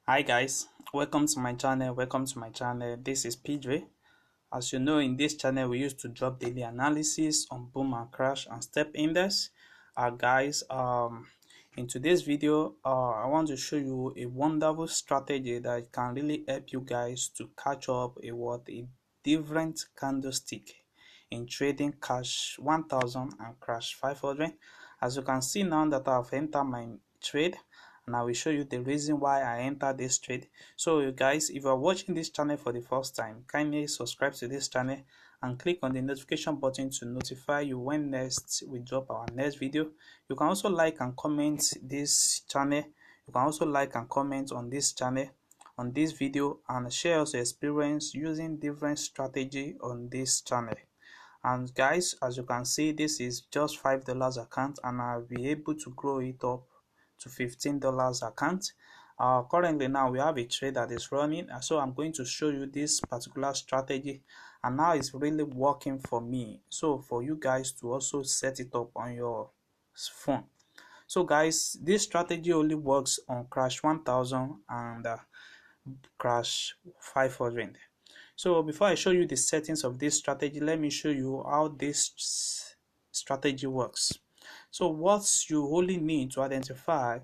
Hi guys, welcome to my channel. This is PJ. As you know, in this channel we used to drop daily analysis on boom and crash and step index. Guys, in today's video I want to show you a wonderful strategy that can really help you guys to catch up a different candlestick in trading cash 1000 and crash 500. As you can see now that I've entered my trade, and I will show you the reason why I entered this trade. So you guys, if you are watching this channel for the first time, kindly subscribe to this channel and click on the notification button to notify you when next we drop our next video. You can also like and comment this channel. You can also like and comment on this channel, on this video, and share your experience using different strategy on this channel. And guys, as you can see, this is just $5 account, and I'll be able to grow it up to $15 account. Currently now we have a trade that is running, so I'm going to show you this particular strategy, and now it's really working for me, so for you guys to also set it up on your phone. So guys, this strategy only works on crash 1000 and crash 500. So before I show you the settings of this strategy, let me show you how this strategy works. So what you only need to identify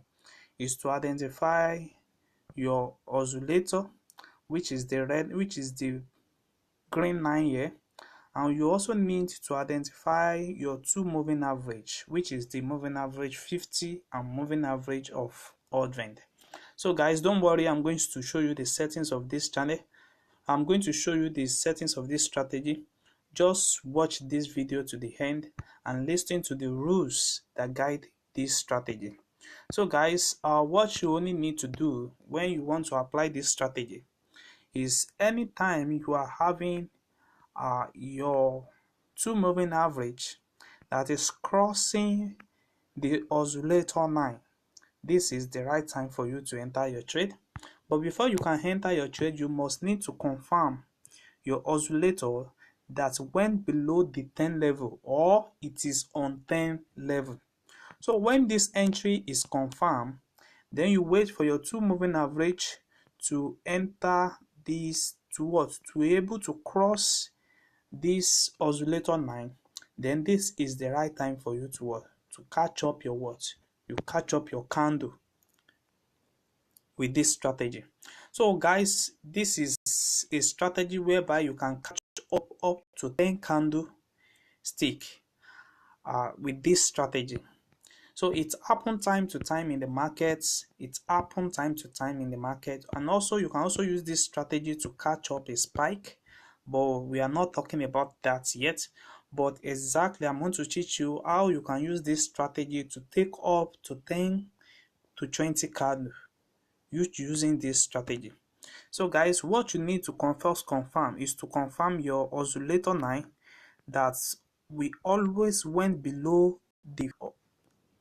is to identify your oscillator, which is the green line here, and you also need to identify your two moving average, which is the moving average 50 and moving average of 100. So guys, don't worry, I'm going to show you the settings of this channel. I'm going to show you the settings of this strategy. Just watch this video to the end and listen to the rules that guide this strategy. So guys, what you only need to do when you want to apply this strategy is anytime you are having your two moving average that is crossing the oscillator line, this is the right time for you to enter your trade. But before you can enter your trade, you must need to confirm your oscillator that went below the 10 level, or it is on 10 level. So when this entry is confirmed, then you wait for your two moving average to enter this to be able to cross this oscillator line. Then this is the right time for you to catch up your you catch up your candle with this strategy. So guys, this is a strategy whereby you can catch up to 10 candlestick with this strategy. So it happens time to time in the markets. And also you can also use this strategy to catch up a spike, but we are not talking about that yet. But exactly, I'm going to teach you how you can use this strategy to take up to 10 to 20 candles using this strategy. So guys, what you need to first confirm is to confirm your oscillator line that we always went below the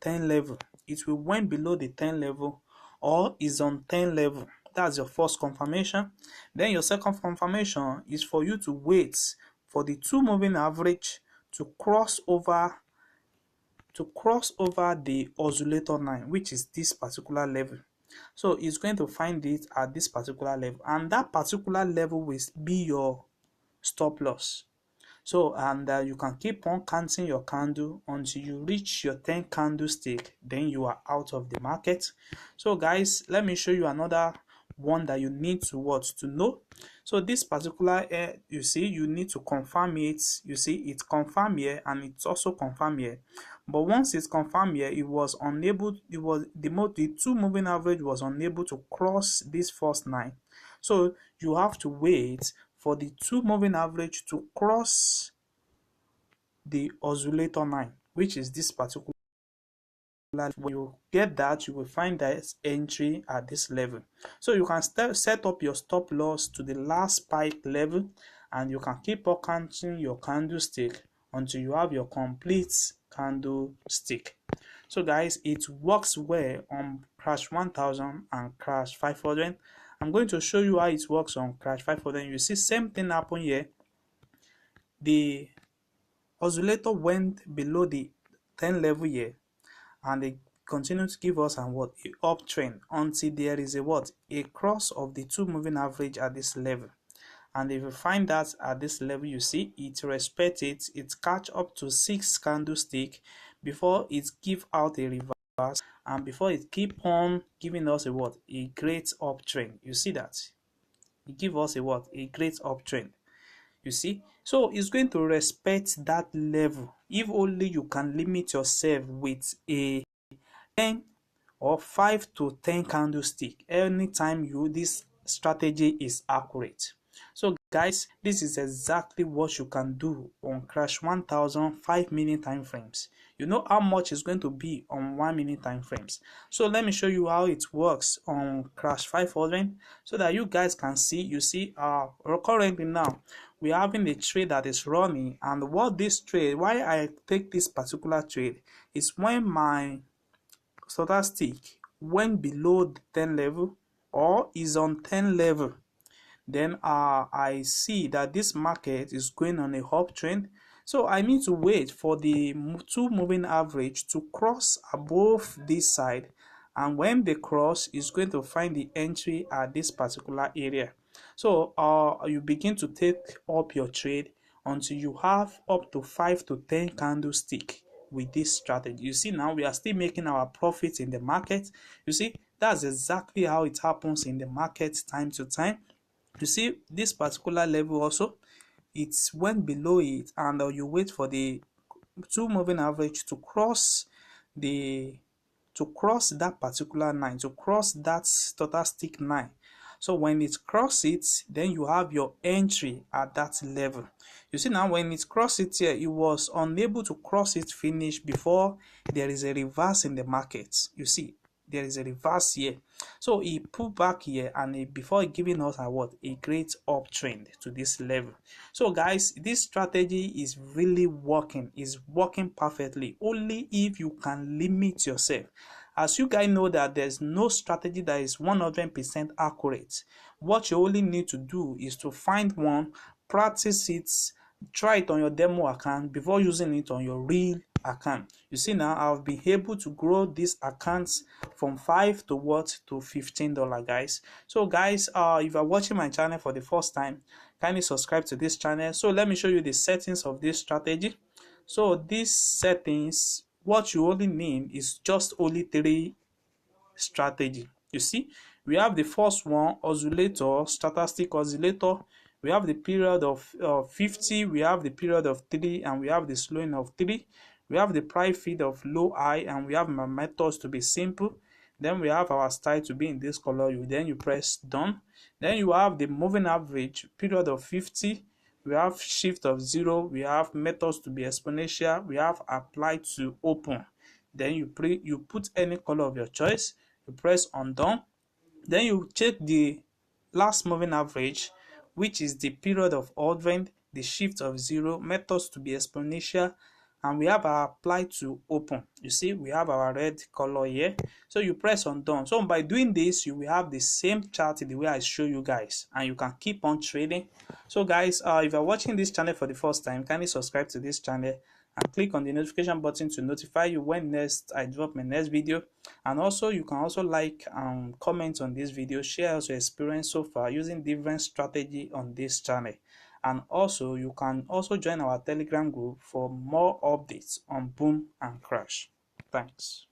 10 level. It will went below the 10 level or is on 10 level. That's your first confirmation. Then your second confirmation is for you to wait for the two moving average to cross over the oscillator line, which is this particular level. So it's going to find it at this particular level, and that particular level will be your stop loss. So, and you can keep on counting your candle until you reach your 10 candlestick, then you are out of the market. So guys, let me show you another one that you need to know. So this particular you see, you need to confirm it. You see, it's confirmed here and it's also confirmed here. But once it's confirmed here, it was unable, the two moving average was unable to cross this first line. So you have to wait for the two moving average to cross the oscillator line, which is this particular. When you get that, you will find that entry at this level. So you can set up your stop loss to the last spike level, and you can keep on counting your candlestick until you have your complete candlestick. So guys, it works well on crash 1000 and crash 500. I'm going to show you how it works on crash 500. You see same thing happen here. The oscillator went below the 10 level here, and the continue to give us and what a uptrend until there is a what a cross of the two moving average at this level. And if you find that at this level, you see it respect it catch up to 6 candlestick before it give out a reverse, and before it keep on giving us a what a great uptrend. You see that it give us a what a great uptrend. You see, so it's going to respect that level if only you can limit yourself with a 10 or 5 to 10 candlestick anytime this strategy is accurate. So guys, this is exactly what you can do on crash 1000 5-minute time frames. You know how much is going to be on 1-minute time frames. So let me show you how it works on crash 500 so that you guys can see. You see, currently now we're having a trade that is running, and what this trade, why I take this particular trade is when my stochastic went below the 10 level or is on 10 level, then I see that this market is going on a uptrend. So I need to wait for the two moving average to cross above this side, and when they cross, is going to find the entry at this particular area. So you begin to take up your trade until you have up to 5 to 10 candlestick with this strategy. You see, now we are still making our profits in the market. You see, that's exactly how it happens in the market time to time. You see, this particular level also, it went below it, and you wait for the two moving average to cross the that particular line, to cross that stochastic line. So when it crosses it, then you have your entry at that level. You see, now when it crosses it here, it was unable to cross it finish before there is a reverse in the market. You see, there is a reverse here, so he pulled back here, and before giving us a great uptrend to this level. So guys, this strategy is really working, is working perfectly only if you can limit yourself. As you guys know that there's no strategy that is 100% accurate. What you only need to do is to find one, practice it, try it on your demo account before using it on your real account. You see, now I've been able to grow these accounts from 5 to what to $15, guys. So guys, if you're watching my channel for the first time, kindly subscribe to this channel. So let me show you the settings of this strategy. So these settings, what you only need is just only 3 strategy. You see, we have the first one, oscillator, stochastic oscillator. We have the period of 50, we have the period of 3, and we have the slowing of 3. We have the price feed of low high, and we have my methods to be simple. Then we have our style to be in this color. You press done. Then you have the moving average, period of 50. We have shift of 0. We have methods to be exponential. We have apply to open. Then you put any color of your choice. You press undone. Then you check the last moving average, which is the period of uptrend, the shift of 0, methods to be exponential, and we have our apply to open. You see, we have our red color here. So you press undone. So by doing this, you will have the same chart the way I show you guys, and you can keep on trading. So guys, if you're watching this channel for the first time, kindly subscribe to this channel and click on the notification button to notify you when next I drop my next video. And also you can also like and comment on this video, share your experience so far using different strategy on this channel. And also you can also join our Telegram group for more updates on boom and crash. Thanks.